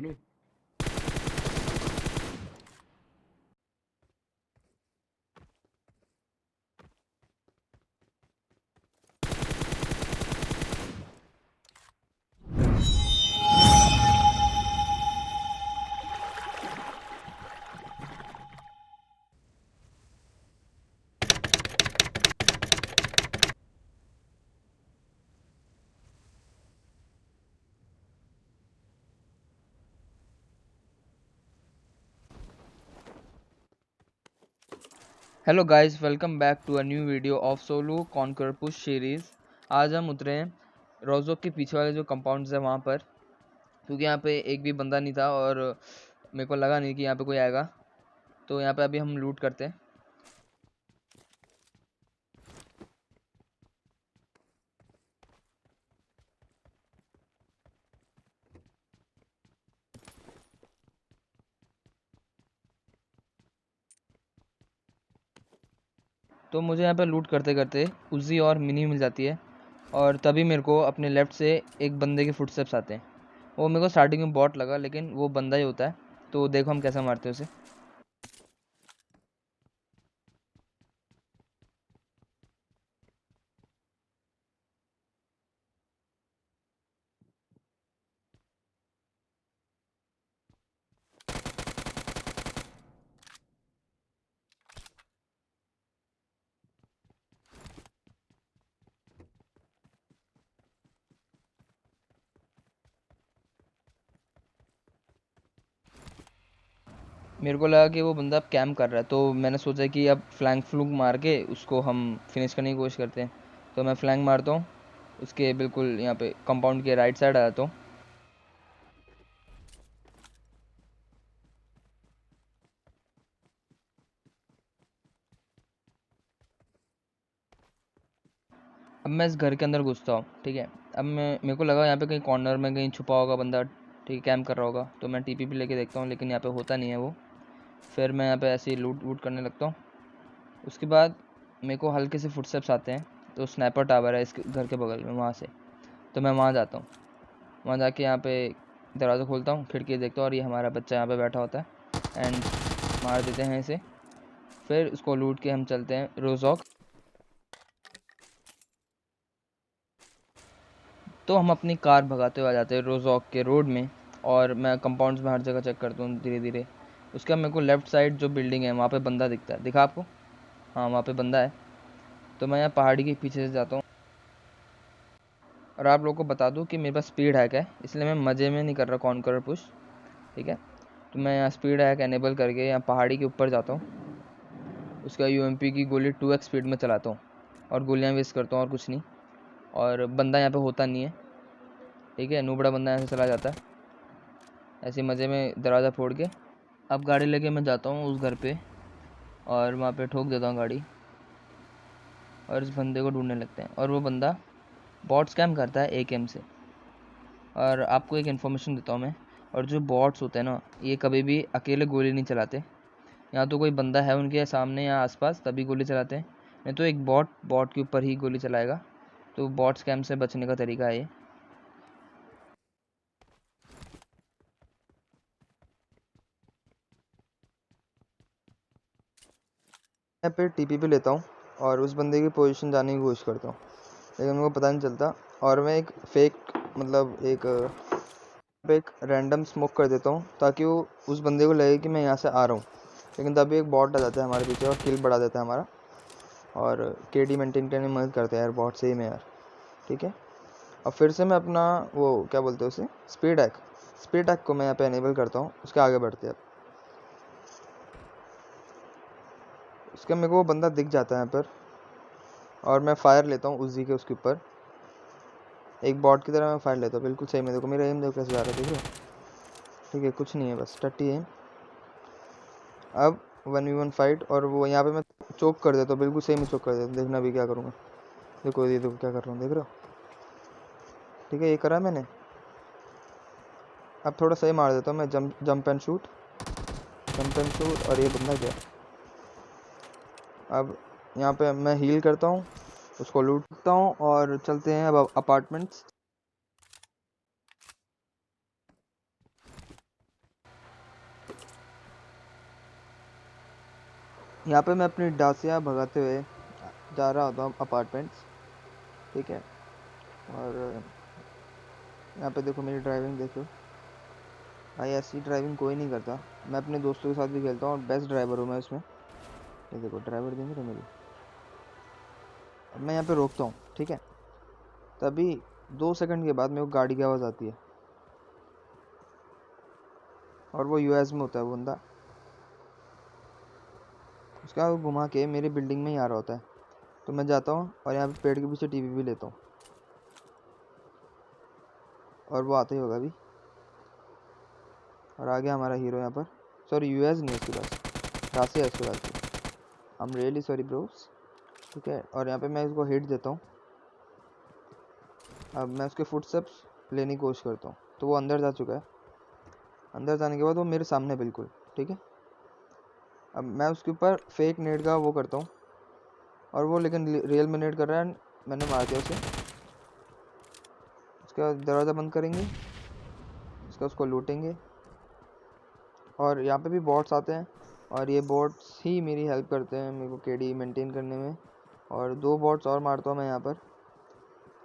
दोनों। Hello guys, welcome back to a new video of solo conquer push series. आज हम उतरे हैं रोजोक के पीछे वाले जो कंपाउंड्स है वहाँ पर, क्योंकि यहाँ पे एक भी बंदा नहीं था और मेरे को लगा नहीं कि यहाँ पे कोई आएगा। तो यहाँ पे अभी हम लूट करते हैं। तो मुझे यहाँ पे लूट करते करते उजी और मिनी मिल जाती है, और तभी मेरे को अपने लेफ़्ट से एक बंदे के फुटस्टेप्स आते हैं। वो मेरे को स्टार्टिंग में बॉट लगा, लेकिन वो बंदा ही होता है। तो देखो हम कैसे मारते हैं उसे। मेरे को लगा कि वो बंदा अब कैम्प कर रहा है, तो मैंने सोचा कि अब फ्लैंक फ्लूक मार के उसको हम फिनिश करने की कोशिश करते हैं। तो मैं फ्लैंक मारता हूँ उसके बिल्कुल यहाँ पे कंपाउंड के राइट साइड आ जाता हूँ। अब मैं इस घर के अंदर घुसता हूँ, ठीक है। अब मेरे को लगा यहाँ पे कहीं कॉर्नर में कहीं छुपा होगा बंदा, ठीक है, कैम्प कर रहा होगा। तो मैं टीपी पे लेके देखता हूँ, लेकिन यहाँ पे होता नहीं है वो। फिर मैं यहाँ पे ऐसे ही लूट वूट करने लगता हूँ। उसके बाद मेरे को हल्के से फुटस्टेप्स आते हैं। तो स्नाइपर टावर है इस घर के बगल में, वहाँ से। तो मैं वहाँ जाता हूँ। वहाँ जाके यहाँ पे दरवाज़ा खोलता हूँ, खिड़की देखता हूँ, और ये हमारा बच्चा यहाँ पे बैठा होता है। एंड मार देते हैं इसे। फिर उसको लूट के हम चलते हैं रोजॉक। तो हम अपनी कार भगाते हुए आ जाते हैं रोजॉक के रोड में। और मैं कंपाउंड्स में हर जगह चेक करता हूँ धीरे धीरे। उसके बाद मेरे को लेफ़्ट साइड जो बिल्डिंग है वहाँ पे बंदा दिखता है। दिखा आपको? हाँ, वहाँ पे बंदा है। तो मैं यहाँ पहाड़ी के पीछे से जाता हूँ। और आप लोगों को बता दूँ कि मेरे पास स्पीड हैक है, इसलिए मैं मज़े में नहीं कर रहा कॉन्करर पुश, ठीक है। तो मैं यहाँ स्पीड हैक एनेबल करके यहाँ पहाड़ी के ऊपर जाता हूँ। उसका यूएमपी की गोली 2x स्पीड में चलाता हूँ और गोलियाँ वेस्ट करता हूँ, और कुछ नहीं। और बंदा यहाँ पे होता नहीं है, ठीक है। नूबड़ा बंदा यहाँ से चला जाता है ऐसे मज़े में दरवाज़ा फोड़ के। अब गाड़ी लेके मैं जाता हूँ उस घर पे, और वहाँ पे ठोक देता हूँ गाड़ी। और इस बंदे को ढूंढने लगते हैं, और वो बंदा बॉट स्कैम करता है AKM से। और आपको एक इन्फॉर्मेशन देता हूँ मैं, और जो बॉट्स होते हैं ना, ये कभी भी अकेले गोली नहीं चलाते। या तो कोई बंदा है उनके सामने या आसपास तभी गोली चलाते हैं, नहीं तो एक बॉट के ऊपर ही गोली चलाएगा। तो बॉट स्कैम से बचने का तरीका है ये। मैं फिर टीपी पे लेता हूँ और उस बंदे की पोजीशन जानने की कोशिश करता हूँ, लेकिन मेरे को पता नहीं चलता। और मैं एक फेक, मतलब एक रैंडम स्मोक कर देता हूँ, ताकि वो उस बंदे को लगे कि मैं यहाँ से आ रहा हूँ। लेकिन तभी एक बॉट आ जाता है हमारे पीछे और किल बढ़ा देता है हमारा। और KD मेंटेन करने में मदद करता है यार बॉट, सही में यार, ठीक है। अब फिर से मैं अपना वो क्या बोलते हैं उसे, स्पीड हैक को मैं यहाँ पे एनेबल करता हूँ। उसके आगे बढ़ते हैं अब। उसके मेरे को वो बंदा दिख जाता है यहाँ पर, और मैं फायर लेता हूँ उजी के उसके ऊपर। एक बॉट की तरह मैं फायर लेता हूँ, बिल्कुल सही में। देखो मेरा एम, देखो कैसे जा रहा है, देखो, ठीक है। कुछ नहीं है, बस टट्टी एम। अब 1v1 फाइट, और वो यहाँ पे मैं चोक कर देता हूँ, बिल्कुल सही में चोक कर देता हूँ। देखना अभी क्या करूँगा, देखो ये देखो क्या कर रहा हूँ, देख रहे हो? ठीक है, ये करा मैंने। अब थोड़ा सही मार देता हूँ मैं, जंप एंड शूट, और ये बंदा गया। अब यहाँ पे मैं हील करता हूँ, उसको लूटता हूँ, और चलते हैं अब अपार्टमेंट्स। यहाँ पे मैं अपनी डासिया भगाते हुए जा रहा होता हूँ अपार्टमेंट्स, ठीक है। और यहाँ पे देखो मेरी ड्राइविंग देखो भाई, ऐसी ड्राइविंग कोई नहीं करता। मैं अपने दोस्तों के साथ भी खेलता हूँ और बेस्ट ड्राइवर हूँ मैं इसमें। ये देखो ड्राइवर देंगे तो मेरी। अब मैं यहाँ पे रोकता हूँ, ठीक है। तभी 2 सेकंड के बाद मेरे को गाड़ी की आवाज़ आती है और वो यूएस में होता है वो बंदा। उसका वो घुमा के मेरी बिल्डिंग में ही आ रहा होता है। तो मैं जाता हूँ और यहाँ पे पेड़ के पीछे टीवी भी लेता हूँ और वो आता ही होगा अभी। और आ गया हमारा हीरो यहाँ पर। सॉरी यूएस नहीं है उसके पास, राशि है उसके पास। I am really sorry bros, ठीक है। और यहाँ पे मैं इसको हिट देता हूँ। अब मैं उसके फुटस्टेप्स लेने की कोशिश करता हूँ, तो वो अंदर जा चुका है। अंदर जाने के बाद वो मेरे सामने बिल्कुल, ठीक है। अब मैं उसके ऊपर फेक नेट का वो करता हूँ और वो लेकिन रियल में नेट कर रहा है। मैंने मार दिया उसे। उसके बाद दरवाज़ा बंद करेंगे, उसका उसको लूटेंगे। और यहाँ पे भी बॉट्स आते हैं और ये बॉट्स ही मेरी हेल्प करते हैं मेरे को केडी मेंटेन करने में। और 2 बॉट्स और मारता हूँ मैं यहाँ पर।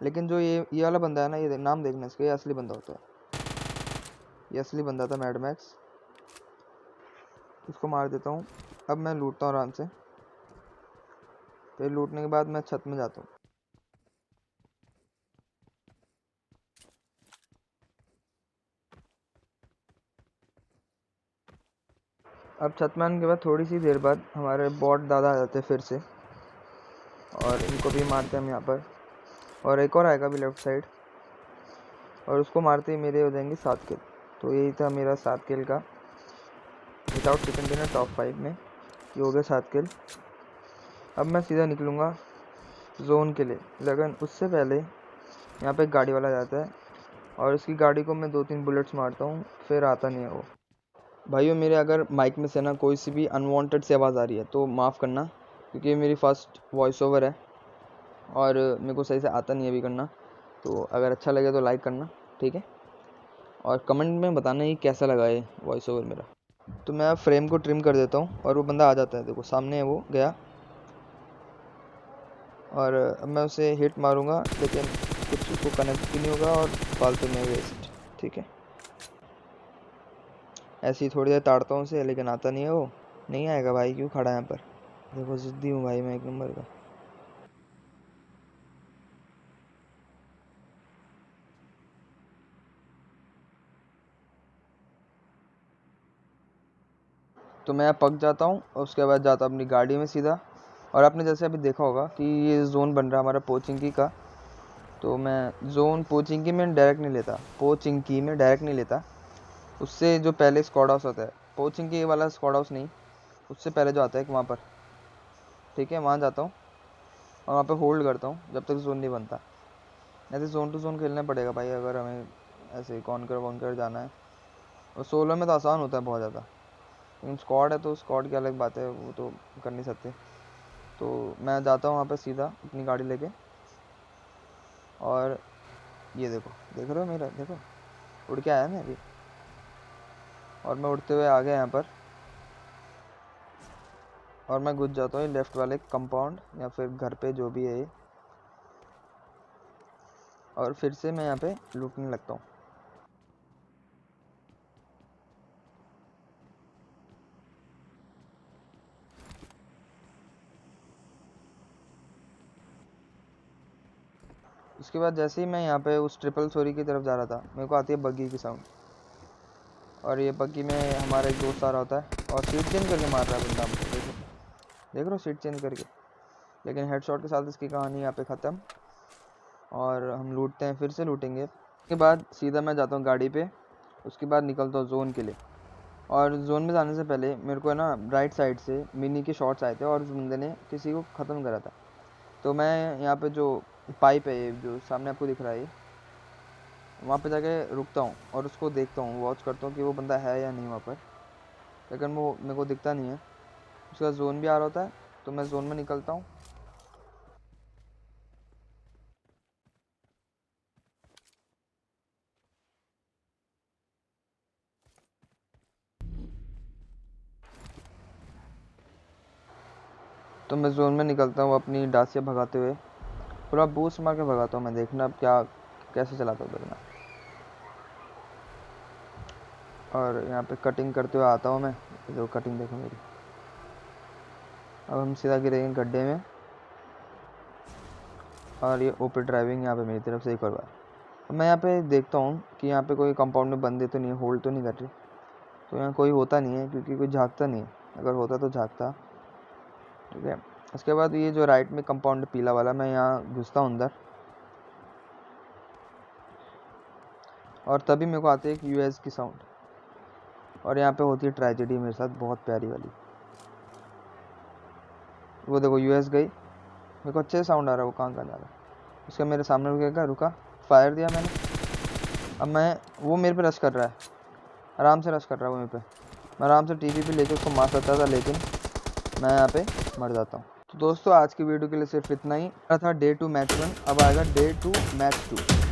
लेकिन जो ये वाला बंदा है ना, ये नाम देखना इसका, ये असली बंदा होता है। ये असली बंदा था मैड मैक्स। इसको मार देता हूँ। अब मैं लूटता हूँ आराम से। फिर लूटने के बाद मैं छत में जाता हूँ। अब छत में आने के बाद थोड़ी सी देर बाद हमारे बॉट दादा आ जाते हैं फिर से और इनको भी मारते हैं हम यहाँ पर। और एक और आएगा भी लेफ्ट साइड और उसको मारते ही मेरे हो जाएंगे 7 किल। तो यही था मेरा 7 किल का विदाउट चिकन डिनर टॉप 5 में। ये हो गया 7 किल। अब मैं सीधा निकलूँगा जोन के लिए, लेकिन उससे पहले यहाँ पे एक गाड़ी वाला जाता है और इसकी गाड़ी को मैं 2-3 बुलेट्स मारता हूँ, फिर आता नहीं है वो। भाइयों मेरे अगर माइक में से ना कोई सी भी अनवांटेड सी आवाज़ आ रही है तो माफ़ करना, क्योंकि मेरी फर्स्ट वॉइस ओवर है और मेरे को सही से आता नहीं है अभी करना। तो अगर अच्छा लगे तो लाइक करना, ठीक है। और कमेंट में बताना ही कैसा लगा ये वॉइस ओवर मेरा। तो मैं फ्रेम को ट्रिम कर देता हूँ और वो बंदा आ जाता है। देखो सामने है, वो गया। और अब मैं उसे हिट मारूंगा लेकिन कुछ उसको कनेक्ट भी नहीं होगा और फालतू में वेस्ट, ठीक है। ऐसे ही थोड़ी देर ताड़ता हूँ उसे, लेकिन आता नहीं है वो। नहीं आएगा भाई, क्यों खड़ा है यहाँ पर। देखो जिद्दी हूँ भाई मैं एक नंबर का। तो मैं पक जाता हूँ और उसके बाद जाता हूँ अपनी गाड़ी में सीधा। और आपने जैसे अभी देखा होगा कि ये जोन बन रहा है हमारा पोचिंकी का। तो मैं जोन पोचिंकी में डायरेक्ट नहीं लेता, पोचिंकी में डायरेक्ट नहीं लेता। उससे जो पहले स्क्वाड हाउस होता है, पोचिंकी वाला स्क्वाड हाउस नहीं, उससे पहले जो आता है वहाँ पर, ठीक है, वहाँ जाता हूँ और वहाँ पे होल्ड करता हूँ जब तक जोन नहीं बनता। ऐसे जोन टू जोन खेलना पड़ेगा भाई अगर हमें ऐसे कॉन्कर जाना है। और सोलो में तो आसान होता है बहुत ज़्यादा, लेकिन स्क्वाड है तो स्क्वाड की अलग बात है, वो तो कर नहीं सकते। तो मैं जाता हूँ वहाँ पे सीधा अपनी गाड़ी लेके। और ये देखो, देख रहे हो मेरा, देखो उड़ के आया ना अभी। और मैं उड़ते हुए आ गया यहाँ पर और मैं घुस जाता हूँ लेफ़्ट वाले कंपाउंड या फिर घर पे जो भी है ये। और फिर से मैं यहाँ पे लूटने लगता हूँ। उसके बाद जैसे ही मैं यहाँ पे उस ट्रिपल स्टोरी की तरफ जा रहा था, मेरे को आती है बग्गी की साउंड। और ये बग्गी में हमारा एक दोस्त आ रहा होता है और सीट चेंज करके मार रहा है बंदा हमको। देखो देख रहे हो, सीट चेंज करके। लेकिन हेडशॉट के साथ इसकी कहानी यहाँ पे ख़त्म। और हम लूटते हैं, फिर से लूटेंगे। उसके बाद सीधा मैं जाता हूँ गाड़ी पे। उसके बाद निकलता हूँ जोन के लिए। और जोन में जाने से पहले मेरे को है ना राइट साइड से मिनी के शॉट्स आए थे और उस बंदे ने किसी को ख़त्म करा था। तो मैं यहाँ पे जो पाइप है, ये जो सामने आपको दिख रहा है, वहाँ पे जाके रुकता हूँ और उसको देखता हूँ, वॉच करता हूँ कि वो बंदा है या नहीं वहाँ पर। लेकिन वो मेरे को दिखता नहीं है। उसका जोन भी आ रहा होता है, तो मैं जोन में निकलता हूँ। तो मैं जोन में निकलता हूँ अपनी डासिया भगाते हुए, पूरा बूस्ट मार के भगाता हूँ मैं। देखना अब क्या कैसे चलाता हूँ देखना। और यहाँ पे कटिंग करते हुए आता हूँ मैं, जो कटिंग देखो मेरी। अब हम सीधा गिरेंगे गड्ढे में, और ये ओपन ड्राइविंग यहाँ पे मेरी तरफ से एक और बार। अब मैं यहाँ पे देखता हूँ कि यहाँ पे कोई कंपाउंड में बंदे तो नहीं है, होल्ड तो नहीं कर रहे। तो यहाँ कोई होता नहीं है क्योंकि कोई झाँकता नहीं है, अगर होता तो झाँकता। ठीक है, उसके बाद ये जो राइट में कंपाउंड पीला वाला, मैं यहाँ घुसता हूँ अंदर, और तभी मेरे को आती है एक यूएस की साउंड, और यहाँ पे होती है ट्रेजेडी मेरे साथ बहुत प्यारी वाली। वो देखो यूएस गई, मेरे को अच्छे साउंड आ रहा है, वो कहाँ जा रहा है। उसका मेरे सामने रुकेगा, रुका, फायर दिया मैंने। अब वो मेरे पे रश कर रहा है, आराम से रश कर रहा है वो मेरे पे। मैं आराम से टीवी पे लेके उसको मार सकता था, लेकिन मैं यहाँ पे मर जाता हूँ। तो दोस्तों आज की वीडियो के लिए सिर्फ इतना ही था, डे 2 मैच 1। अब आएगा डे 2 मैच 2।